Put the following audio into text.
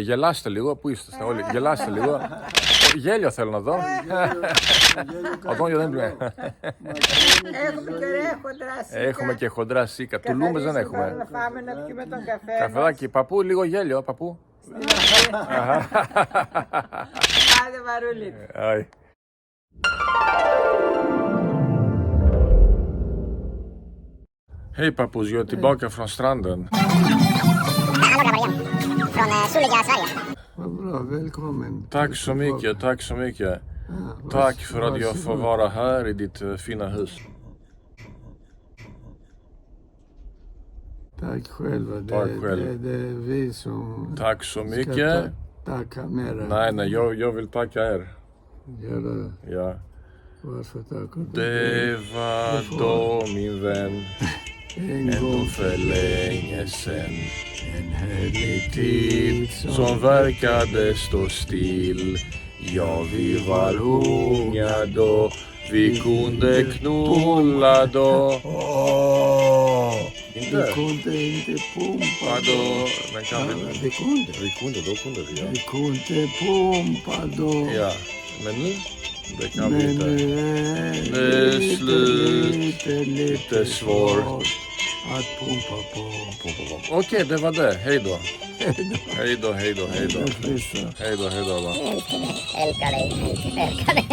Γελάστε λίγο, πού είστε όλοι, γελάστε λίγο. Γέλιο θέλω να δω. Ακόμα δεν πλέον. Έχουμε και ωραία χοντρά σίκα. Έχουμε και χοντρά σίκα. Τουλούμες δεν έχουμε. Να φάμε να πιούμε τον καφέ. Καφεδάκι, παππού, λίγο γέλιο, παππού. Άντε Μαρούλη. Hej pappus, jag är tillbaka från stranden. Från soliga Sverige. Vad bra, välkommen. Tack så mycket, tack så mycket. Tack för att jag får vara här i ditt fina hus. Tack själva. Tack själv. Det är vi som Tack så mycket. tacka mera. Nej, jag vill tacka er. Gör det. Ja. Varför tackar du? Det var då min vän. En Ändå gång för länge sen. en härlig Tid som verkade stå still. Ja, vi var unga då. Vi kunde knulla då. Vi Inte? kunde inte pumpa Ja, då. Men kan vi? Vi kunde. Då kunde vi, ja. Vi kunde pumpa då. Ja, men nu? Det kan vi Men inte. nu är Det är slut. lite svårt att pumpa på. Okej, det var det. Hej då. Hej då, hej då, hej då. Det är Hej då, hej då. Älskar dig.